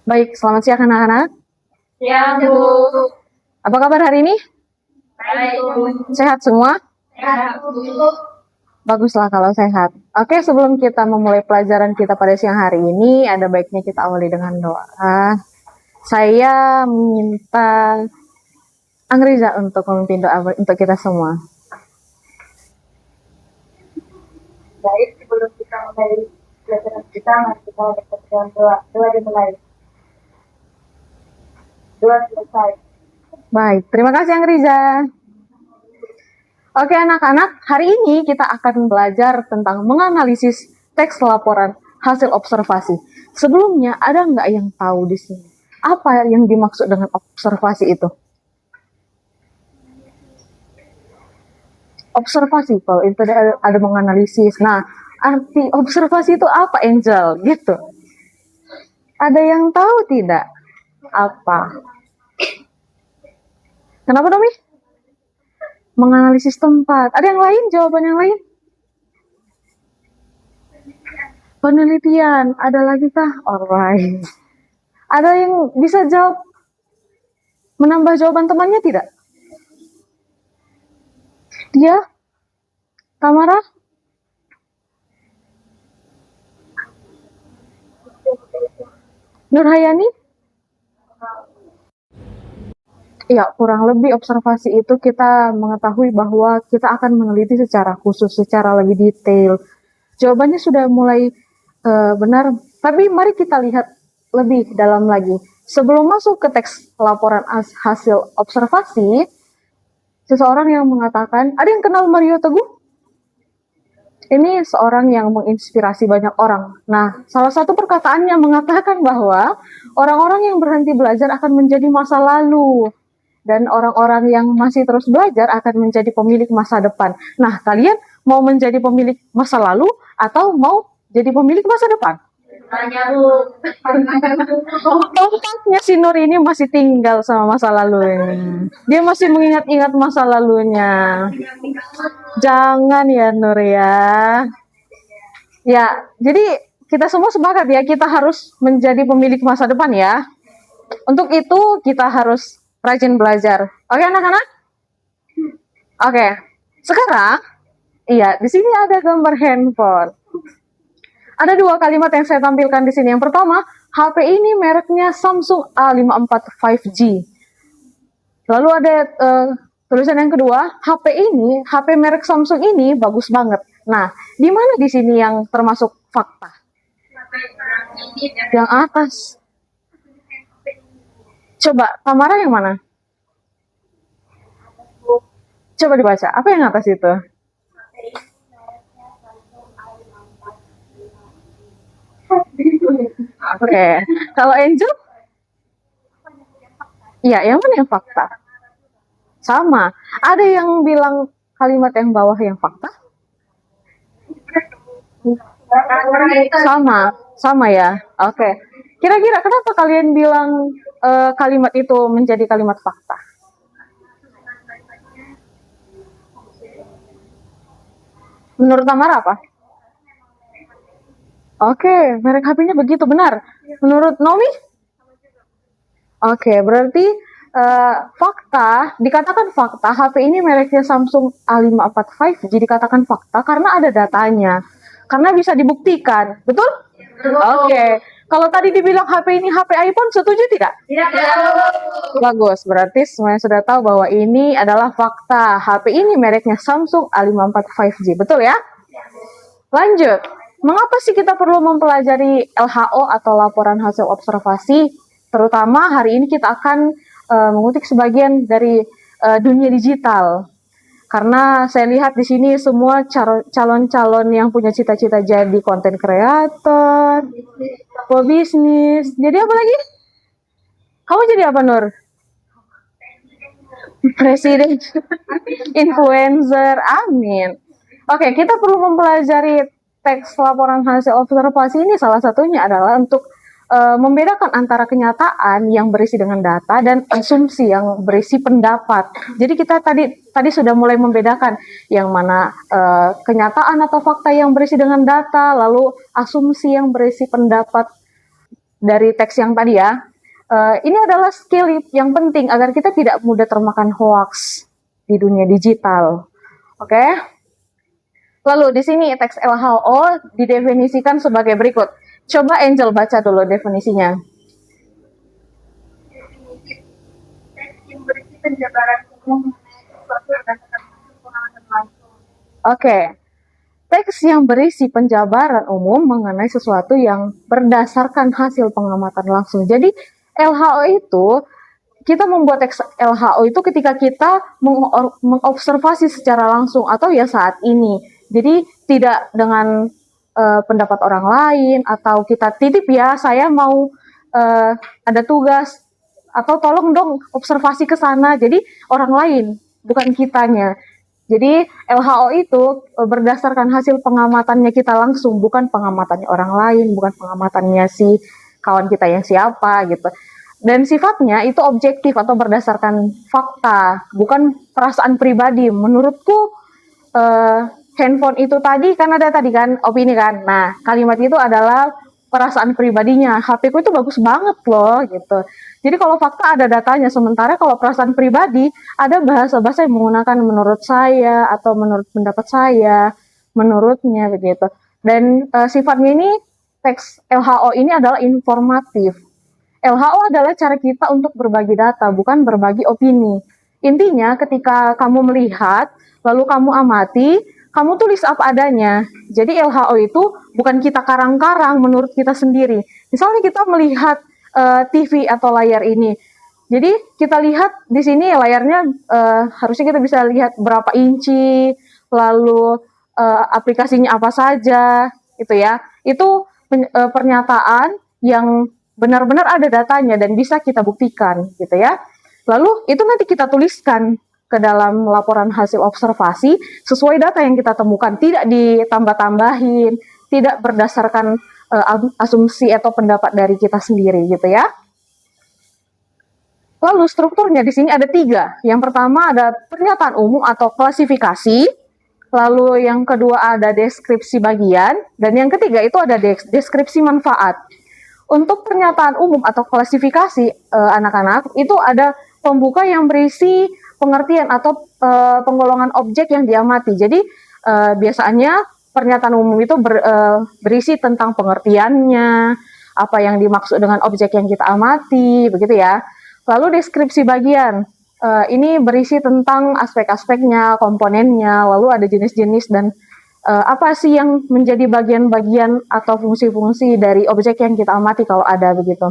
Baik, selamat siang anak-anak. Ya, Bu. Apa kabar hari ini? Baik, Bu. Sehat semua? Ya, Bu. Baguslah kalau sehat. Oke, sebelum kita memulai pelajaran kita pada siang hari ini, ada baiknya kita awali dengan doa. Saya meminta Angriza untuk memimpin doa untuk kita semua. Baik, sebelum kita mulai pelajaran kita, mari kita berdoa doa. Doa dimulai. Doa selesai. Baik, terima kasih Angriza. Oke anak-anak, hari ini kita akan belajar tentang menganalisis teks laporan hasil observasi. Sebelumnya, ada nggak yang tahu di sini? Apa yang dimaksud dengan observasi itu? Observasi, kalau itu ada menganalisis. Nah, arti observasi itu apa, Angel? Gitu. Ada yang tahu tidak? Apa? Kenapa, Domi? Menganalisis tempat. Ada yang lain? Jawaban yang lain? Penelitian. Ada lagi kah? Alright. Ada yang bisa jawab? Menambah jawaban temannya tidak? Dia? Tamara? Nurhayani? Ya, kurang lebih observasi itu kita mengetahui bahwa kita akan meneliti secara khusus, secara lebih detail. Jawabannya sudah mulai benar, tapi mari kita lihat lebih dalam lagi. Sebelum masuk ke teks laporan hasil observasi, seseorang yang mengatakan, ada yang kenal Mario Teguh? Ini seorang yang menginspirasi banyak orang. Nah, salah satu perkataannya mengatakan bahwa orang-orang yang berhenti belajar akan menjadi masa lalu. Dan orang-orang yang masih terus belajar akan menjadi pemilik masa depan. Nah, kalian mau menjadi pemilik masa lalu atau mau jadi pemilik masa depan? Tanya, Bu. Tampaknya si Nur ini masih tinggal sama masa lalunya. Dia masih mengingat-ingat masa lalunya. Jangan ya Nur ya. Ya, jadi kita semua sepakat ya, kita harus menjadi pemilik masa depan ya. Untuk itu kita harus rajin belajar. Oke anak-anak? Oke. Sekarang, iya di sini ada gambar handphone. Ada dua kalimat yang saya tampilkan di sini. Yang pertama, HP ini mereknya Samsung A54 5G. Lalu ada tulisan yang kedua, HP merek Samsung ini bagus banget. Nah, di mana di sini yang termasuk fakta? Yang atas. Coba, Tamara yang mana? Coba dibaca, apa yang atas itu? Oke, kalau Angel? Iya, yang mana yang fakta? Sama, ada yang bilang kalimat yang bawah yang fakta? Sama ya. Oke. Kira-kira kenapa kalian bilang kalimat itu menjadi kalimat fakta? Menurut Tamara apa? Oke, merek HP-nya begitu benar. Menurut Nomi? Oke, berarti dikatakan fakta, HP ini mereknya Samsung A54 5G dikatakan fakta karena ada datanya. Karena bisa dibuktikan, betul? Oke. Kalau tadi dibilang HP ini HP iPhone, setuju tidak? Tidak. Bagus, berarti semuanya sudah tahu bahwa ini adalah fakta. HP ini mereknya Samsung A54 5G, betul ya? Lanjut. Mengapa sih kita perlu mempelajari LHO atau laporan hasil observasi? Terutama hari ini kita akan mengutik sebagian dari dunia digital. Karena saya lihat di sini semua calon-calon yang punya cita-cita jadi konten kreator, pebisnis. Jadi apa lagi? Kamu jadi apa, Nur? Presiden, influencer, amin. Oke, kita perlu mempelajari teks laporan hasil observasi ini salah satunya adalah untuk membedakan antara kenyataan yang berisi dengan data dan asumsi yang berisi pendapat. Jadi kita tadi sudah mulai membedakan yang mana kenyataan atau fakta yang berisi dengan data, lalu asumsi yang berisi pendapat dari teks yang tadi ya. Ini adalah skill yang penting agar kita tidak mudah termakan hoax di dunia digital. Oke? Lalu di sini teks LHO didefinisikan sebagai berikut. Coba Angel baca dulu definisinya. Definisi teks yang berisi penjabaran umum mengenai sesuatu berdasarkan pengalaman langsung. Oke. Teks yang berisi penjabaran umum mengenai sesuatu yang berdasarkan hasil pengamatan langsung. Jadi LHO itu, kita membuat teks LHO itu ketika kita mengobservasi secara langsung atau ya saat ini. Jadi tidak dengan pendapat orang lain atau kita titip ya, saya mau ada tugas atau tolong dong observasi ke sana. Jadi orang lain, bukan kitanya. Jadi LHO itu berdasarkan hasil pengamatannya kita langsung, bukan pengamatannya orang lain, bukan pengamatannya si kawan kita yang siapa gitu. Dan sifatnya itu objektif atau berdasarkan fakta, bukan perasaan pribadi. Menurutku handphone itu tadi kan ada tadi kan opini kan. Nah, kalimat itu adalah perasaan pribadinya. HP ku itu bagus banget loh gitu. Jadi kalau fakta ada datanya, sementara kalau perasaan pribadi ada bahasa-bahasa yang menggunakan menurut saya atau menurut pendapat saya, menurutnya begitu. Dan sifatnya ini teks LHO ini adalah informatif. LHO adalah cara kita untuk berbagi data, bukan berbagi opini. Intinya ketika kamu melihat, lalu kamu amati, kamu tulis apa adanya. Jadi LHO itu bukan kita karang-karang menurut kita sendiri. Misalnya kita melihat TV atau layar ini. Jadi kita lihat di sini layarnya harusnya kita bisa lihat berapa inci, lalu aplikasinya apa saja, gitu ya. Itu pernyataan yang benar-benar ada datanya dan bisa kita buktikan, gitu ya. Lalu itu nanti kita tuliskan ke dalam laporan hasil observasi sesuai data yang kita temukan, tidak ditambah-tambahin, tidak berdasarkan asumsi atau pendapat dari kita sendiri gitu ya. Lalu strukturnya di sini ada 3. Yang pertama ada pernyataan umum atau klasifikasi, lalu yang kedua ada deskripsi bagian, dan yang ketiga itu ada deskripsi manfaat. Untuk pernyataan umum atau klasifikasi anak-anak itu ada pembuka yang berisi pengertian atau penggolongan objek yang diamati. Jadi biasanya pernyataan umum itu berisi tentang pengertiannya, apa yang dimaksud dengan objek yang kita amati, begitu ya. Lalu deskripsi bagian, ini berisi tentang aspek-aspeknya, komponennya, lalu ada jenis-jenis dan apa sih yang menjadi bagian-bagian atau fungsi-fungsi dari objek yang kita amati kalau ada begitu.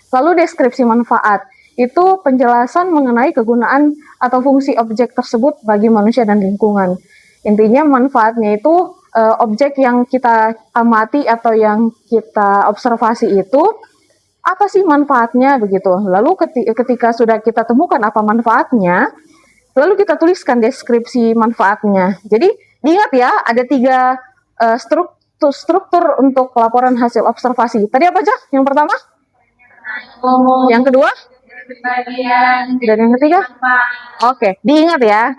Lalu deskripsi manfaat, itu penjelasan mengenai kegunaan atau fungsi objek tersebut bagi manusia dan lingkungan. Intinya manfaatnya itu objek yang kita amati atau yang kita observasi itu apa sih manfaatnya begitu. Lalu ketika sudah kita temukan apa manfaatnya, lalu kita tuliskan deskripsi manfaatnya. Jadi diingat ya, ada 3 struktur untuk laporan hasil observasi. Tadi apa aja? Yang pertama? Yang kedua? Dan yang ketiga? Oke, diingat ya.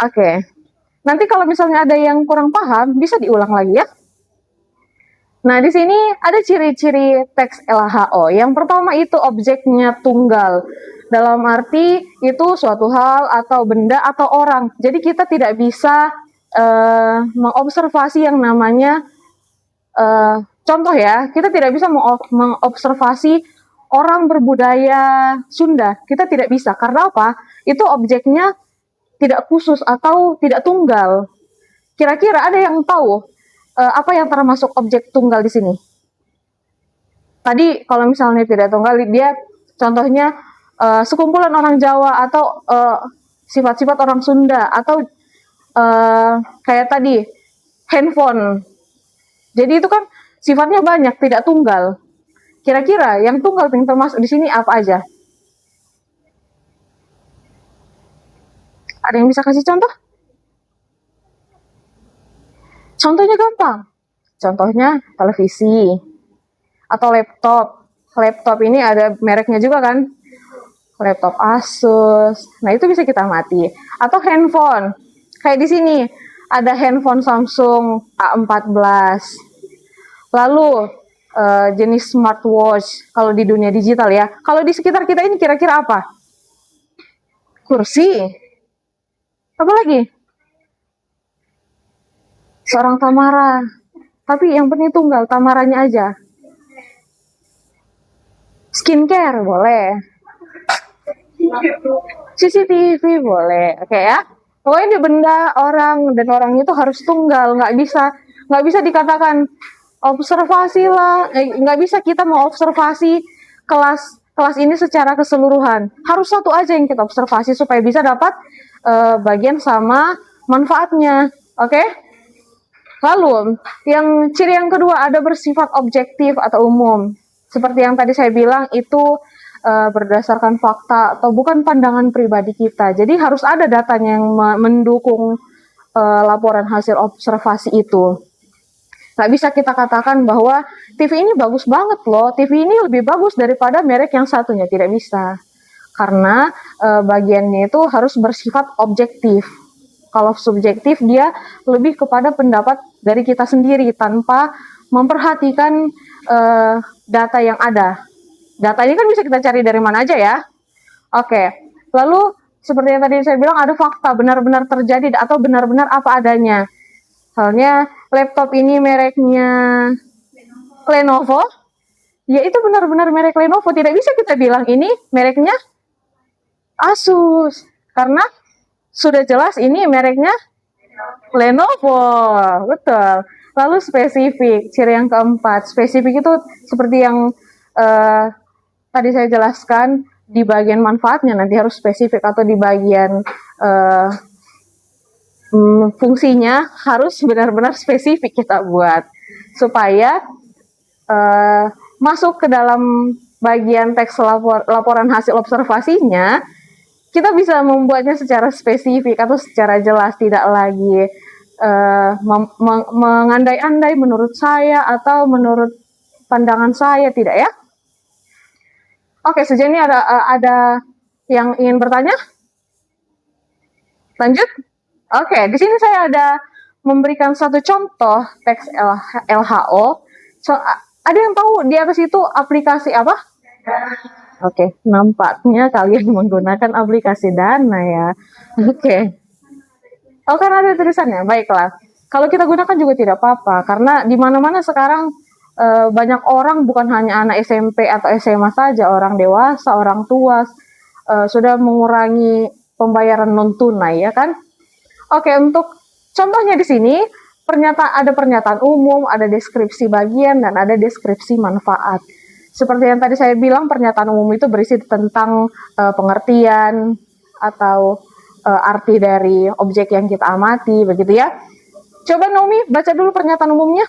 Oke. Nanti kalau misalnya ada yang kurang paham, bisa diulang lagi ya. Nah, di sini ada ciri-ciri teks LHO. Yang pertama itu objeknya tunggal. Dalam arti itu suatu hal atau benda atau orang. Jadi kita tidak bisa mengobservasi yang namanya contoh ya, kita tidak bisa mengobservasi orang berbudaya Sunda. Kita tidak bisa. Karena apa? Itu objeknya tidak khusus atau tidak tunggal. Kira-kira ada yang tahu apa yang termasuk objek tunggal di sini? Tadi kalau misalnya tidak tunggal, dia contohnya sekumpulan orang Jawa atau sifat-sifat orang Sunda atau kayak tadi handphone. Jadi itu kan sifatnya banyak, tidak tunggal. Kira-kira yang tunggal yang termasuk di sini apa aja? Ada yang bisa kasih contoh? Contohnya gampang. Contohnya televisi atau laptop. Laptop ini ada mereknya juga kan? Laptop Asus. Nah, itu bisa kita amati. Atau handphone. Kayak di sini ada handphone Samsung A14. Lalu jenis smartwatch kalau di dunia digital ya. Kalau di sekitar kita ini kira-kira apa? Kursi. Apa lagi? Seorang Tamara. Tapi yang penting tunggal, Tamaranya aja. Skincare boleh. CCTV boleh. Oke ya. Pokoknya ini benda orang dan orang itu harus tunggal, nggak bisa dikatakan observasi lah, nggak bisa kita mau observasi kelas ini secara keseluruhan. Harus satu aja yang kita observasi supaya bisa dapat bagian sama manfaatnya. Oke? Lalu, ciri yang kedua ada bersifat objektif atau umum. Seperti yang tadi saya bilang, itu berdasarkan fakta atau bukan pandangan pribadi kita. Jadi harus ada datanya yang mendukung laporan hasil observasi itu. Nggak bisa kita katakan bahwa TV ini bagus banget loh, TV ini lebih bagus daripada merek yang satunya. Tidak bisa. Karena bagiannya itu harus bersifat objektif. Kalau subjektif dia lebih kepada pendapat dari kita sendiri tanpa memperhatikan data yang ada. Data ini kan bisa kita cari dari mana aja ya. Oke, lalu seperti yang tadi saya bilang ada fakta benar-benar terjadi atau benar-benar apa adanya. Halnya laptop ini mereknya Lenovo, ya itu benar-benar merek Lenovo. Tidak bisa kita bilang ini mereknya Asus, karena sudah jelas ini mereknya Lenovo, betul. Lalu spesifik, ciri yang keempat. Spesifik itu seperti yang tadi saya jelaskan, di bagian manfaatnya nanti harus spesifik, atau di bagian fungsinya harus benar-benar spesifik kita buat. Supaya masuk ke dalam bagian teks laporan hasil observasinya, kita bisa membuatnya secara spesifik atau secara jelas, tidak lagi mengandai-andai menurut saya atau menurut pandangan saya, tidak ya? Oke, sejauh ini ada yang ingin bertanya? Lanjut? Oke, di sini saya ada memberikan satu contoh teks LHO. Ada yang tahu di atas itu aplikasi apa? Oke, nampaknya kalian menggunakan aplikasi Dana ya. Oke. Oh, kan ada tulisannya. Baiklah. Kalau kita gunakan juga tidak apa-apa, karena di mana-mana sekarang banyak orang, bukan hanya anak SMP atau SMA saja, orang dewasa, orang tua sudah mengurangi pembayaran non tunai, ya kan? Oke, untuk contohnya di sini ada pernyataan umum, ada deskripsi bagian, dan ada deskripsi manfaat. Seperti yang tadi saya bilang, pernyataan umum itu berisi tentang pengertian atau arti dari objek yang kita amati, begitu ya. Coba Naomi baca dulu pernyataan umumnya.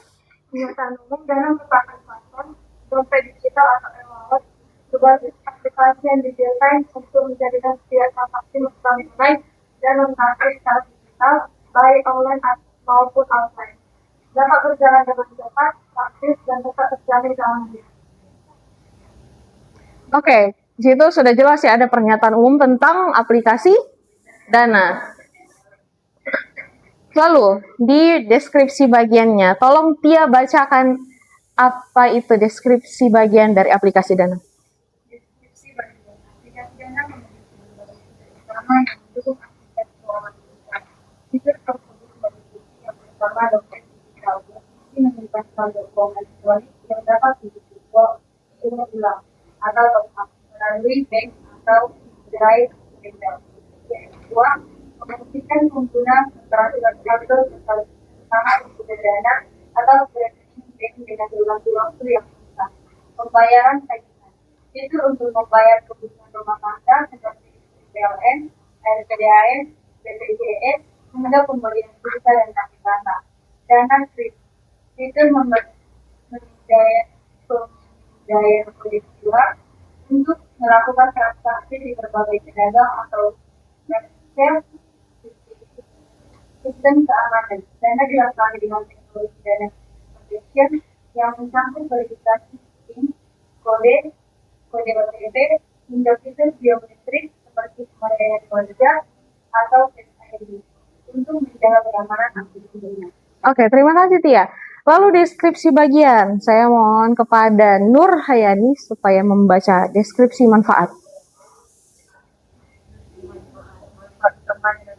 Pernyataan umum Dana merupakan platform dompet digital atau e-wallet sebagai aplikasi yang didesain untuk menjadikan setiap transaksi tunai dan mengakses secara digital, baik online maupun offline. Dapat berjalan dengan cepat, praktis, dan tetap terjamin keamanan. Oke, di situ sudah jelas ya, ada pernyataan umum tentang aplikasi Dana. Lalu, di deskripsi bagiannya, tolong Tia bacakan apa itu deskripsi bagian dari aplikasi Dana. Deskripsi bagian aplikasi Dana memiliki utama yang mendukung aktivitas keuangan digital. Fitur tersebut meliputi yang pertama dompet digital, berfungsi menyimpan saldo keuangan elektronik yang dapat diulang atau top-up melalui bank atau drive PayPal. Yang kedua, memungkinkan pengguna mentransfer saldo bersama untuk Dana atau rekening bank dengan durasi waktu yang susah. Pembayaran tagihan. Fitur untuk membayar kebutuhan rumah tangga seperti PLN, RPDAN, BPJS, hingga pembelian pulsa dan kartu dana. Dana Kredit. Fitur memudahkan kredit jual untuk melakukan transaksi di berbagai pedagang atau website sistem keamanan, dana dilengkapi dengan teknologi dana protection yang mencakup verifikasi PIN, kode, kode OTP, hingga fitur biometrik seperti kemandirian wajah atau Face ID untuk menjaga keamanan aplikasi dana. Oke, terima kasih Tia. Lalu deskripsi bagian, saya mohon kepada Nur Hayani supaya membaca deskripsi manfaat. Manfaat teman dan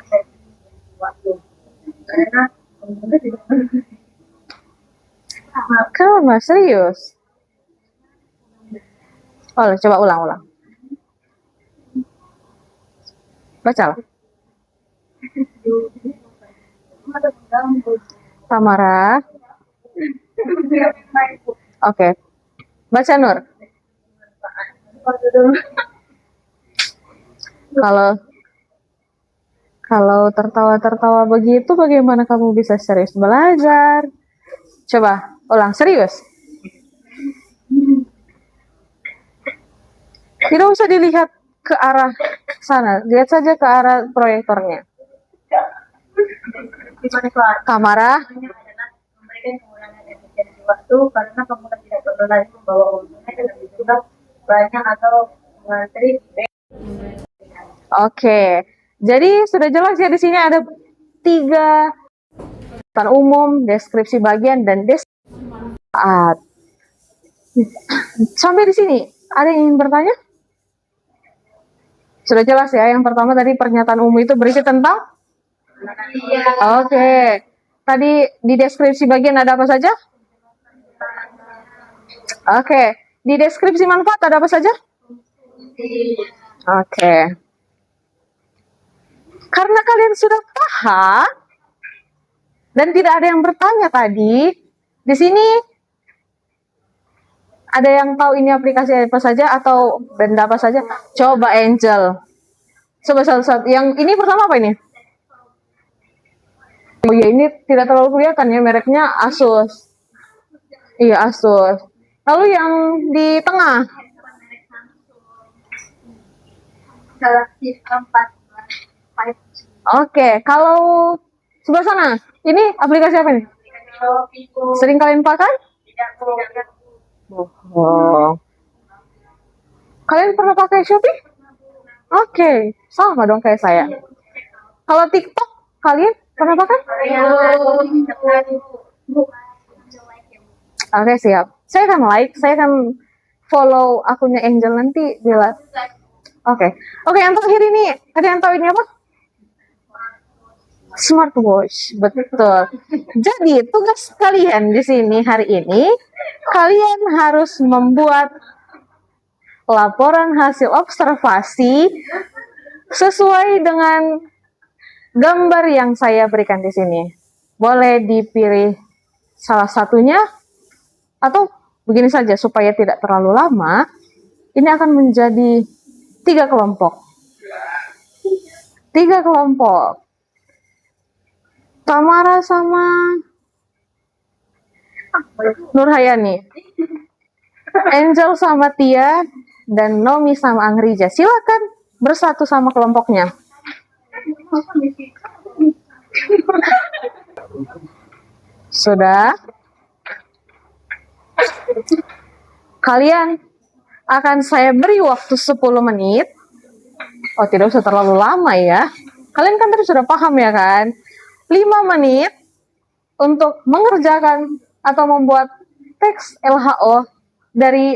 saya waktu karena pengguna tidak Kenapa serius? Oh, coba ulang. Bacalah. Tamara. Oke. Baca Nur. Kalau tertawa-tertawa begitu, bagaimana kamu bisa serius belajar? Coba ulang, serius. Tidak usah dilihat ke arah sana, lihat saja ke arah proyektornya. Tamara. adalah memberikan pengurangan efisiensi waktu karena pengguna tidak perlu lagi membawa uangnya dan lebih juga banyak atau mengantri di Oke, jadi sudah jelas ya di sini ada 3 pesan umum, deskripsi bagian, dan deskripsi manfaat. Sampai di sini, ada yang ingin bertanya? Sudah jelas ya, yang pertama tadi pernyataan umum itu berisi tentang? Oke, tadi di deskripsi bagian ada apa saja? Oke, di deskripsi manfaat ada apa saja? Oke. Karena kalian sudah paham dan tidak ada yang bertanya tadi, di sini ada yang tahu ini aplikasi apa saja atau benda apa saja? Coba Angel. Coba satu-satu. Yang ini pertama apa ini? Oh iya, ini tidak terlalu kelihatan ya, mereknya Asus. Iya, Asus. Lalu yang di tengah? Galaxy A4 5G. Oke, kalau sebelah sana, ini aplikasi apa nih? Sering kalian pakai? Oh. Kalian pernah pakai Shopee? Oke, sama dong kayak saya. Kalau TikTok, kalian pernah pakai? Oke, siap. Saya akan follow akunnya Angel nanti bila. Oke, yang terakhir ini, ada yang tahu ini apa? Smartwatch, betul. Jadi tugas kalian di sini hari ini, kalian harus membuat laporan hasil observasi sesuai dengan gambar yang saya berikan di sini. Boleh dipilih salah satunya atau begini saja supaya tidak terlalu lama. Ini akan menjadi 3 kelompok. 3 kelompok. Tamara sama Nur Hayani, Angel sama Tia, dan Nomi sama Angrija. Silakan bersatu sama kelompoknya. Sudah? Kalian akan saya beri waktu 10 menit. Oh, tidak usah terlalu lama ya. Kalian kan tadi sudah paham ya kan? 5 menit untuk mengerjakan atau membuat teks LHO dari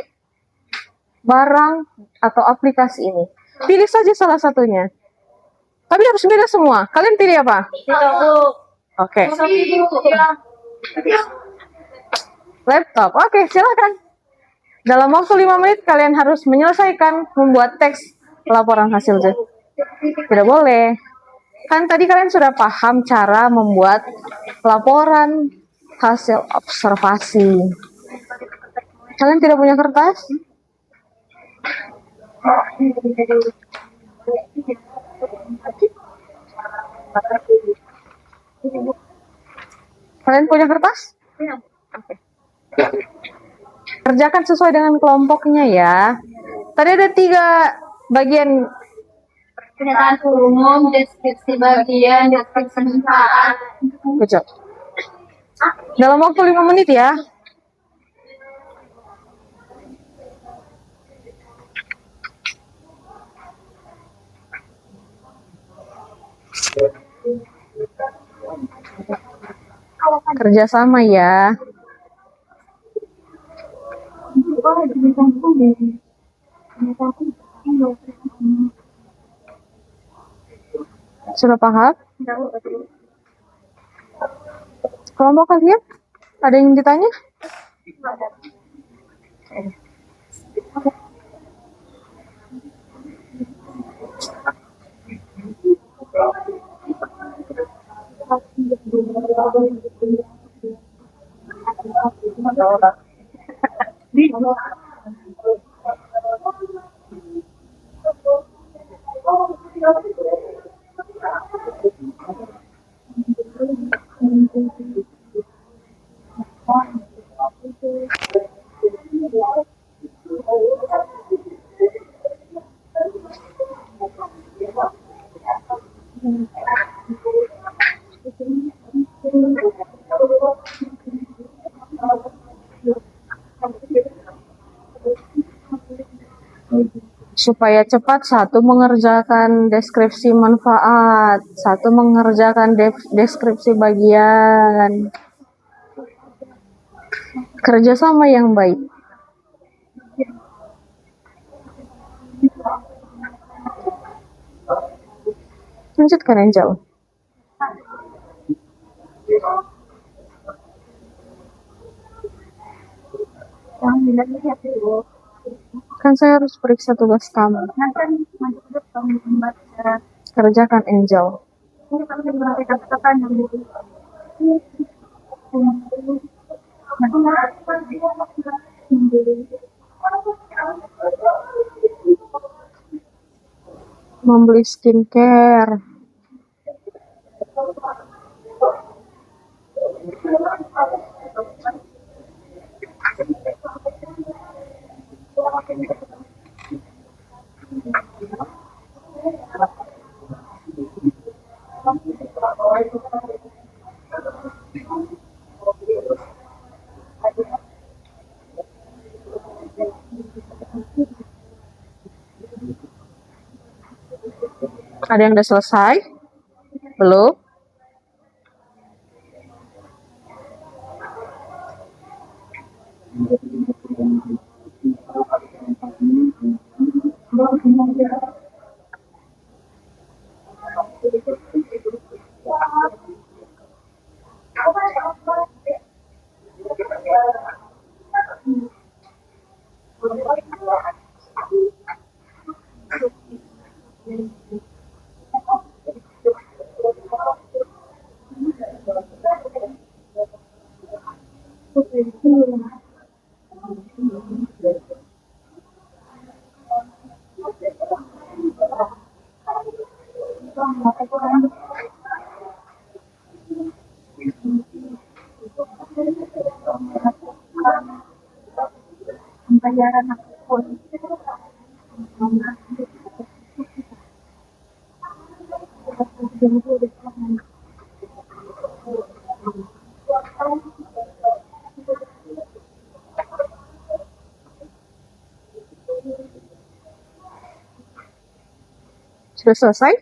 barang atau aplikasi ini. Pilih saja salah satunya. Tapi harus beda semua. Kalian pilih apa? Oke. Laptop. Oke, silakan. Dalam waktu 5 menit kalian harus menyelesaikan membuat teks laporan hasil. Tidak boleh. Kan tadi kalian sudah paham cara membuat laporan hasil observasi. Kalian tidak punya kertas? Kalian punya kertas? Oke. Kerjakan sesuai dengan kelompoknya ya. Tadi ada 3 bagian Pernyataan umum, deskripsi bagian, deskripsi manfaat. Good job. Dalam waktu 5 menit ya. Kerjasama ya. Sudah paham? Kelompok kalian? Ada yang ditanya? Supaya cepat, satu mengerjakan deskripsi manfaat, satu mengerjakan deskripsi bagian. Kerjasama yang baik. Lanjutkan, Angel. Kan saya harus periksa tugas kamu. Kerjakan, Angel. Membeli skincare. Ada yang udah selesai? Belum? Sudah selesai?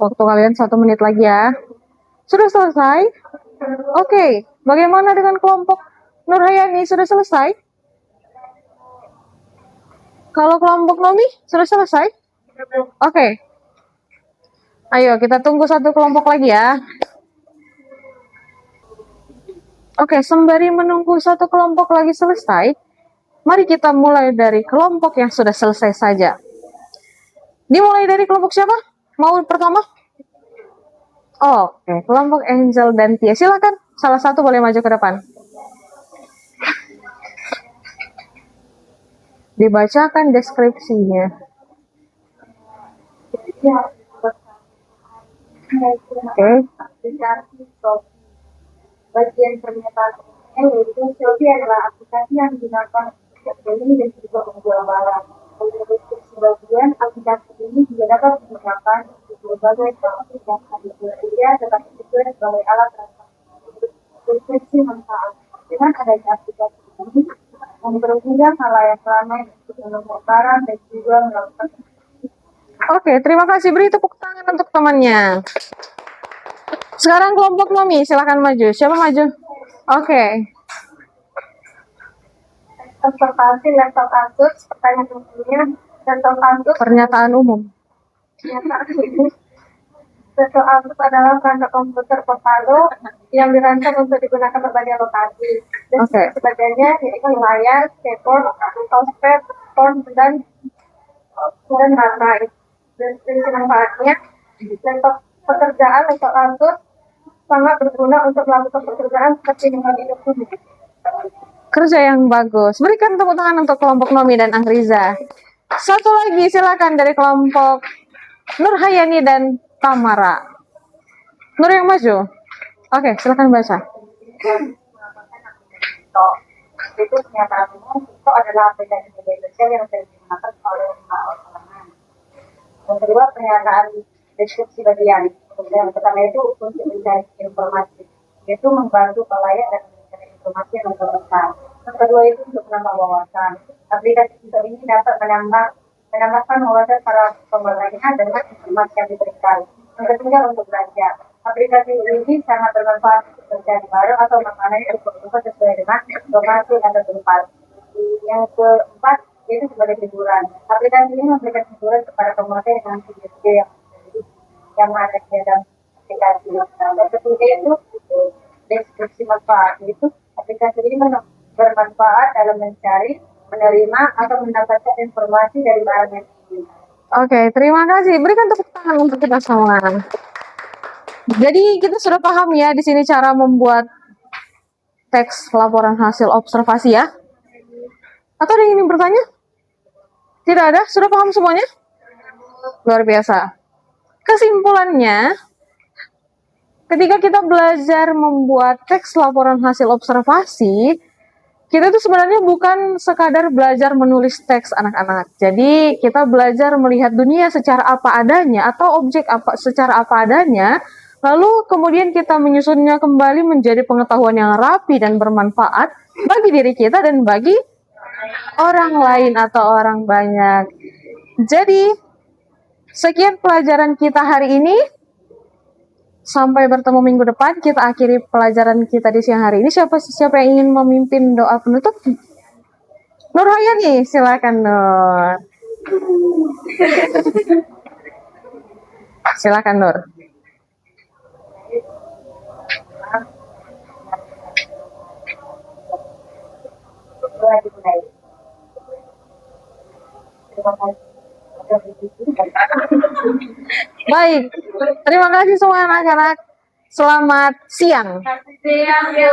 Waktu kalian 1 menit lagi ya. Sudah selesai? Oke, bagaimana dengan kelompok Nurhayani? Sudah selesai? Kalau kelompok Nomi, sudah selesai? Oke. Ayo, kita tunggu 1 kelompok lagi ya. Oke, sembari menunggu 1 kelompok lagi selesai, mari kita mulai dari kelompok yang sudah selesai saja. Dimulai dari kelompok siapa? Mau pertama? Oke, kelompok Angel dan Tia. Silakan, salah satu boleh maju ke depan. Dibacakan deskripsinya. Jadi harus Oke. aplikasi Shopee. Bagian pernyataan umumnya yaitu Shopee adalah aplikasi yang digunakan untuk beli dan juga menjual barang. Sebagian aplikasi ini juga dapat digunakan untuk berbagai transaksi yang ada di Indonesia, tetapi juga sebagai alat transaksi deskripsi manfaat. Dengan adanya aplikasi ini, mempermudah halayak ramai untuk menemukan barang dan juga melakukan. Oke, terima kasih. Beri tepuk tangan untuk temannya. Sekarang kelompok Nomi, silakan maju. Siapa maju? Oke. Observasi laptop Asus, pertanyaan umumnya, laptop Asus. Pernyataan umum. Laptop Asus adalah perangkat komputer portable yang dirancang untuk digunakan berbagai lokasi. Dan Oke. sebagainya yaitu layar, keyboard, touchpad, font, dan baterai. Dan prinsip manfaatnya, laptop pekerjaan laptop Asus sangat berguna untuk melakukan pekerjaan seperti mengambil dokumen. Kerja yang bagus. Berikan tepuk tangan untuk kelompok Nomi dan Ahriza. Satu lagi silakan dari kelompok Nur Hayani dan Tamara. Nur yang maju. Oke, silakan baca. Itu pernyataan umum, TikTok adalah aplikasi media sosial yang sering digunakan oleh 5 orang. Yang kedua, pernyataan deskripsi bagian. Yang pertama itu untuk mencari informasi, yaitu membantu pelayan dan mencari informasi yang lengkap. Yang kedua itu untuk menambah wawasan. Aplikasi TikTok ini dapat menambahkan wawasan para pembelanja dengan informasi yang diberikan. Yang ketiga untuk belajar. Aplikasi ini sangat bermanfaat untuk mencari barang atau makanan yang berubah sesuai dengan lokasi atau tempat. Yang keempat yaitu sebagai hiburan. Aplikasi ini memberikan hiburan kepada pemakai dengan video-video yang ada di dalam aplikasi. Yang ketiga itu deskripsi manfaat. Yaitu aplikasi ini bermanfaat dalam mencari, menerima, atau mendapatkan informasi dari barang yang diinginkan. Oke, terima kasih. Berikan tepuk tangan untuk kita semua. Jadi kita sudah paham ya di sini cara membuat teks laporan hasil observasi ya. Atau ada yang ingin bertanya? Tidak ada? Sudah paham semuanya? Luar biasa. Kesimpulannya, ketika kita belajar membuat teks laporan hasil observasi, kita itu sebenarnya bukan sekadar belajar menulis teks anak-anak. Jadi kita belajar melihat dunia secara apa adanya atau objek apa secara apa adanya, lalu kemudian kita menyusunnya kembali menjadi pengetahuan yang rapi dan bermanfaat bagi diri kita dan bagi orang lain atau orang banyak. Jadi sekian pelajaran kita hari ini. Sampai bertemu minggu depan. Kita akhiri pelajaran kita di siang hari ini. Siapa yang ingin memimpin doa penutup? Nur Hayani, silakan Nur. Silakan Nur. Baik, terima kasih semua anak-anak. Selamat siang. Siang, ya.